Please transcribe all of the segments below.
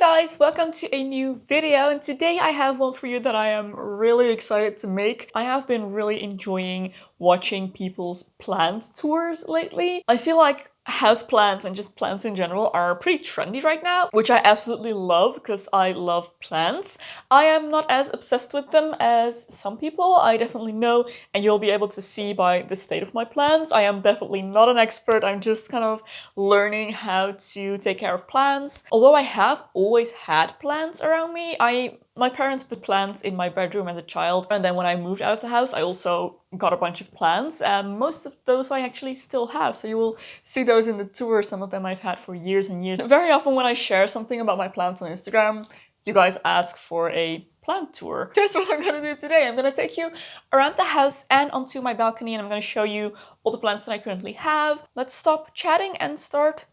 guys, welcome to a new video, and today I have one for you that I am really excited to make. I have been really enjoying watching people's plant tours lately. I feel like houseplants and just plants in general are pretty trendy right now, which I absolutely love because I love plants. I am not as obsessed with them as some people, I definitely know, and you'll be able to see by the state of my plants. I am definitely not an expert, I'm just kind of learning how to take care of plants. Although I have always had plants around me, my parents put plants in my bedroom as a child, and then when I moved out of the house I also got a bunch of plants, and most of those I actually still have, so you will see those in the tour. Some of them I've had for years and years. Very often when I share something about my plants on Instagram, you guys ask for a plant tour. That's what I'm gonna do today. I'm gonna take you around the house and onto my balcony, and I'm gonna show you all the plants that I currently have. Let's stop chatting and start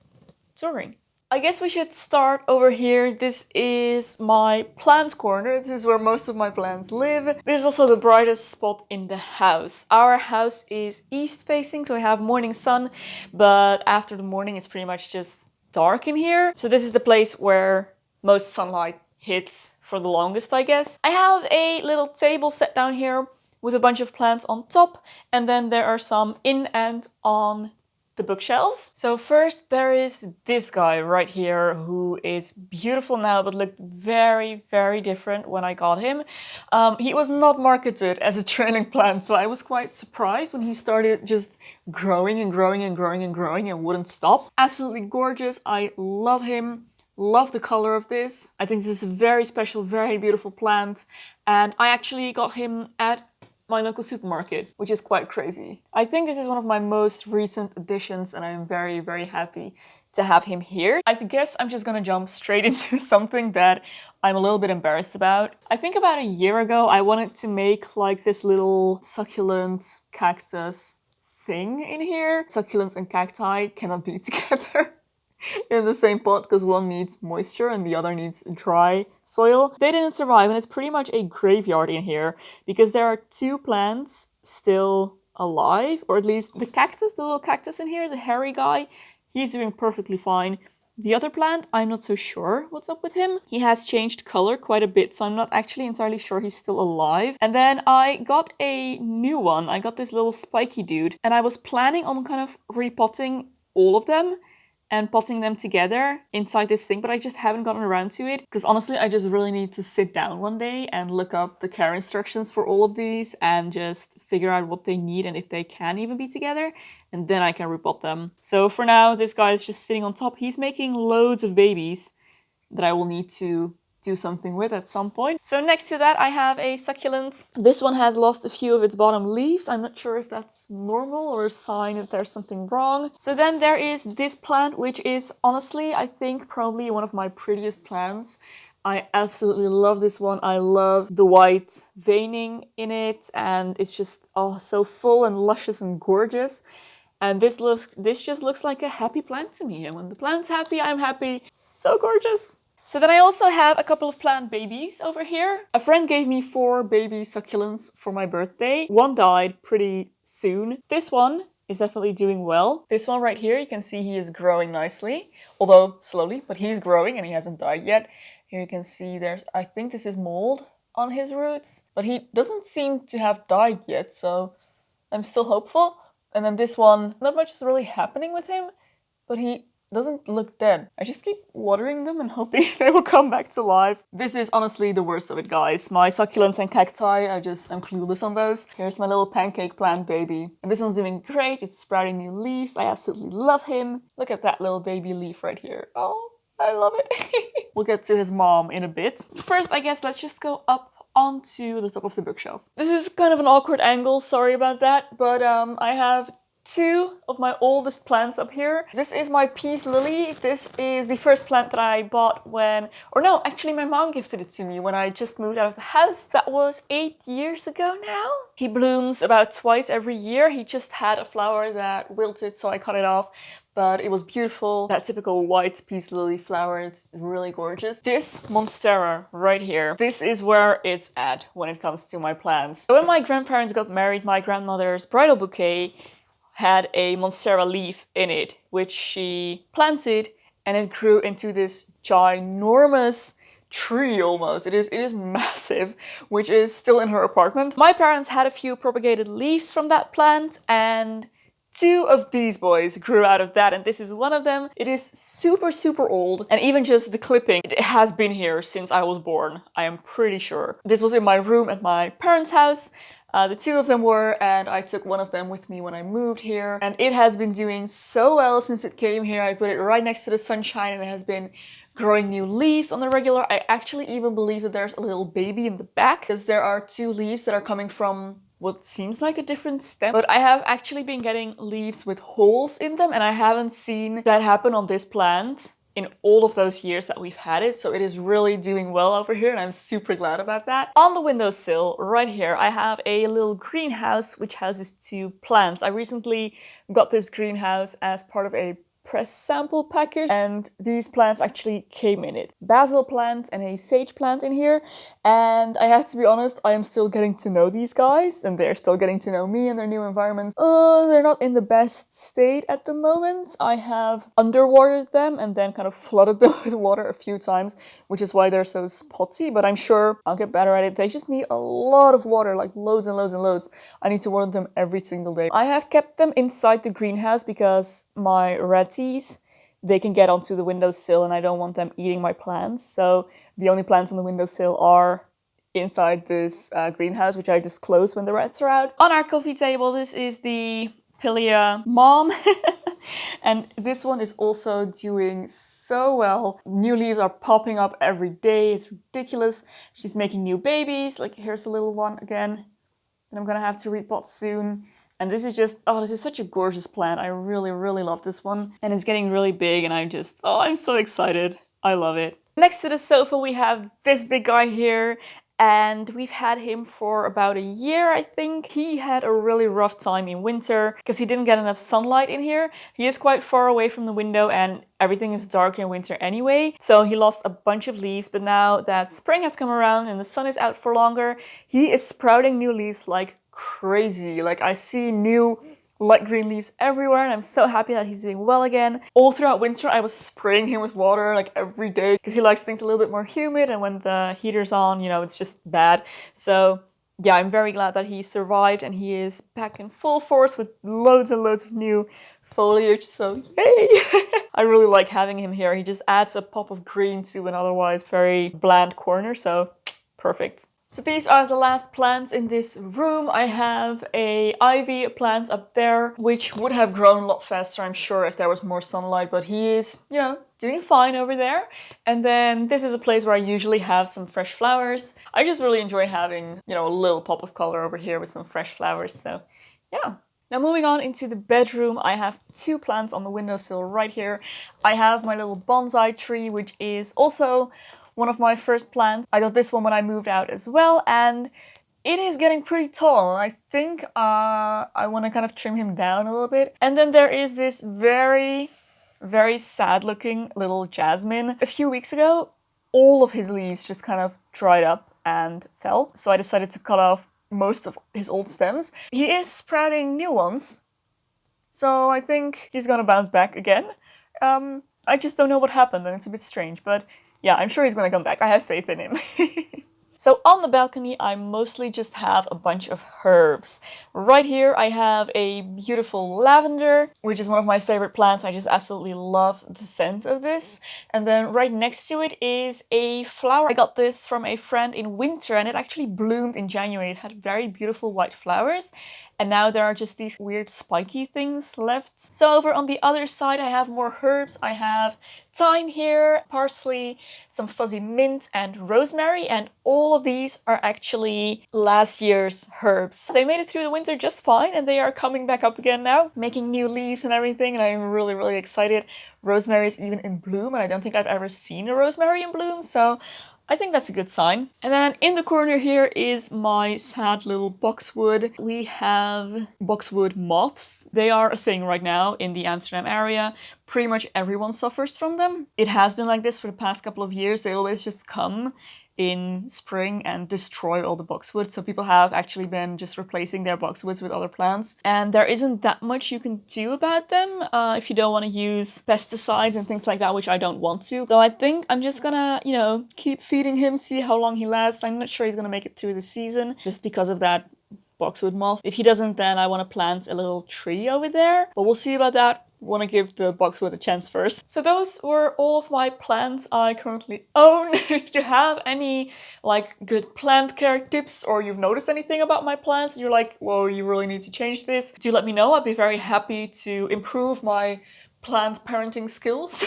touring. I guess we should start over here. This is my plant corner. This is where most of my plants live. This is also the brightest spot in the house. Our house is east facing, so we have morning sun, but after the morning it's pretty much just dark in here. So this is the place where most sunlight hits for the longest, I guess. I have a little table set down here with a bunch of plants on top, and then there are some in and on the bookshelves. So first there is this guy right here who is beautiful now but looked very, very different when I got him. He was not marketed as a trailing plant, so I was quite surprised when he started just growing and growing and growing and growing and wouldn't stop. Absolutely gorgeous. I love him. Love the color of this. I think this is a very special, very beautiful plant, and I actually got him at my local supermarket, which is quite crazy. I think this is one of my most recent additions, and I'm very, very happy to have him here. I guess I'm just gonna jump straight into something that I'm a little bit embarrassed about. I think about a year ago I wanted to make like this little succulent cactus thing in here. Succulents and cacti cannot be together in the same pot because one needs moisture and the other needs dry soil. They didn't survive, and it's pretty much a graveyard in here because there are two plants still alive, or at least the cactus, the little cactus in here, the hairy guy, he's doing perfectly fine. The other plant, I'm not so sure what's up with him. He has changed color quite a bit, so I'm not actually entirely sure he's still alive. And then I got a new one. I got this little spiky dude, and I was planning on kind of repotting all of them and potting them together inside this thing, but I just haven't gotten around to it because honestly I just really need to sit down one day and look up the care instructions for all of these and just figure out what they need and if they can even be together, and then I can repot them. So for now this guy is just sitting on top. He's making loads of babies that I will need to do something with at some point. So next to that I have a succulent. This one has lost a few of its bottom leaves. I'm not sure if that's normal or a sign that there's something wrong. So then there is this plant, which is honestly I think probably one of my prettiest plants. I absolutely love this one. I love the white veining in it, and it's just so full and luscious and gorgeous. And this just looks like a happy plant to me, and when the plant's happy, I'm happy. So gorgeous. So then I also have a couple of plant babies over here. A friend gave me 4 baby succulents for my birthday. One died pretty soon. This one is definitely doing well. This one right here, you can see he is growing nicely, although slowly, but he's growing and he hasn't died yet. Here you can see I think this is mold on his roots, but he doesn't seem to have died yet, so I'm still hopeful. And then this one, not much is really happening with him, but he doesn't look dead. I just keep watering them and hoping they will come back to life. This is honestly the worst of it, guys. My succulents and cacti, I'm clueless on those. Here's my little pancake plant baby. And this one's doing great. It's sprouting new leaves. I absolutely love him. Look at that little baby leaf right here. Oh, I love it. We'll get to his mom in a bit. First, I guess let's just go up onto the top of the bookshelf. This is kind of an awkward angle, sorry about that, but I have 2 of my oldest plants up here. This is my peace lily. This is the first plant that I bought actually my mom gifted it to me when I just moved out of the house. That was 8 years ago now. He blooms about twice every year. He just had a flower that wilted, so I cut it off. But it was beautiful. That typical white peace lily flower, it's really gorgeous. This monstera right here, this is where it's at when it comes to my plants. So when my grandparents got married, my grandmother's bridal bouquet had a monstera leaf in it, which she planted and it grew into this ginormous tree almost. It is massive, which is still in her apartment. My parents had a few propagated leaves from that plant, and 2 of these boys grew out of that, and this is one of them. It is super, super old, and even just the clipping, it has been here since I was born, I am pretty sure. This was in my room at my parents' house. The 2 of them were, and I took one of them with me when I moved here, and it has been doing so well since it came here. I put it right next to the sunshine, and it has been growing new leaves on the regular. I actually even believe that there's a little baby in the back, because there are 2 leaves that are coming from what seems like a different stem. But I have actually been getting leaves with holes in them, and I haven't seen that happen on this plant in all of those years that we've had it, so it is really doing well over here, and I'm super glad about that. On the windowsill right here, I have a little greenhouse which houses 2 plants. I recently got this greenhouse as part of a press sample package, and these plants actually came in it. Basil plant and a sage plant in here, and I have to be honest, I am still getting to know these guys, and they're still getting to know me in their new environment. They're not in the best state at the moment. I have underwatered them and then kind of flooded them with water a few times, which is why they're so spotty, but I'm sure I'll get better at it. They just need a lot of water, like loads and loads and loads. I need to water them every single day. I have kept them inside the greenhouse because my ratties, they can get onto the windowsill, and I don't want them eating my plants. So the only plants on the windowsill are inside this greenhouse, which I just close when the rats are out. On our coffee table, this is the Pilia Mom. And this one is also doing so well. New leaves are popping up every day. It's ridiculous. She's making new babies. Like, here's a little one again that I'm gonna have to repot soon. And this is just, oh, this is such a gorgeous plant. I really, really love this one. And it's getting really big, and I'm so excited. I love it. Next to the sofa, we have this big guy here, and we've had him for about a year, I think. He had a really rough time in winter because he didn't get enough sunlight in here. He is quite far away from the window, and everything is dark in winter anyway. So he lost a bunch of leaves, but now that spring has come around and the sun is out for longer, he is sprouting new leaves like crazy. Like, I see new light green leaves everywhere, and I'm so happy that he's doing well again. All throughout winter, I was spraying him with water like every day because he likes things a little bit more humid, and when the heater's on, you know, it's just bad. So yeah, I'm very glad that he survived, and he is back in full force with loads and loads of new foliage, so yay! I really like having him here. He just adds a pop of green to an otherwise very bland corner, so perfect. So these are the last plants in this room. I have a ivy plant up there, which would have grown a lot faster, I'm sure, if there was more sunlight, but he is, you know, doing fine over there. And then this is a place where I usually have some fresh flowers. I just really enjoy having, you know, a little pop of color over here with some fresh flowers, so yeah. Now moving on into the bedroom, I have 2 plants on the windowsill right here. I have my little bonsai tree, which is also one of my first plants. I got this one when I moved out as well, and it is getting pretty tall. I think I want to kind of trim him down a little bit. And then there is this very, very sad looking little jasmine. A few weeks ago, all of his leaves just kind of dried up and fell. So I decided to cut off most of his old stems. He is sprouting new ones, so I think he's gonna bounce back again. I just don't know what happened, and it's a bit strange, but yeah, I'm sure he's gonna come back. I have faith in him. So on the balcony, I mostly just have a bunch of herbs. Right here, I have a beautiful lavender, which is one of my favorite plants. I just absolutely love the scent of this. And then right next to it is a flower. I got this from a friend in winter, and it actually bloomed in January. It had very beautiful white flowers. And now there are just these weird spiky things left. So over on the other side, I have more herbs. I have thyme here, parsley, some fuzzy mint, and rosemary. And all of these are actually last year's herbs. They made it through the winter just fine, and they are coming back up again now, making new leaves and everything. And I'm really, really excited. Rosemary is even in bloom, and I don't think I've ever seen a rosemary in bloom. So I think that's a good sign. And then in the corner here is my sad little boxwood. We have boxwood moths. They are a thing right now in the Amsterdam area. pretty much everyone suffers from them. It has been like this for the past couple of years. They always just come in spring and destroy all the boxwood, so people have actually been just replacing their boxwoods with other plants, and there isn't that much you can do about them if you don't want to use pesticides and things like that, which I don't want to. So I think I'm just gonna, you know, keep feeding him, see how long he lasts. I'm not sure he's gonna make it through the season just because of that boxwood moth. If he doesn't, then I want to plant a little tree over there, but we'll see about that. Want to give the boxwood a chance first. So those were all of my plants I currently own. If you have any like good plant care tips, or you've noticed anything about my plants and you're like, whoa, you really need to change this, do let me know. I'd be very happy to improve my plant parenting skills.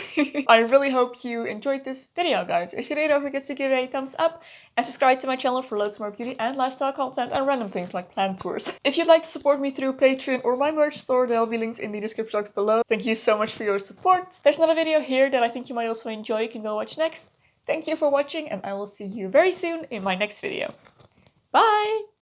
I really hope you enjoyed this video, guys. If you did, don't forget to give it a thumbs up and subscribe to my channel for loads more beauty and lifestyle content and random things like plant tours. If you'd like to support me through Patreon or my merch store, there'll be links in the description box below. Thank you so much for your support. There's another video here that I think you might also enjoy. You can go watch next. Thank you for watching, and I will see you very soon in my next video. Bye!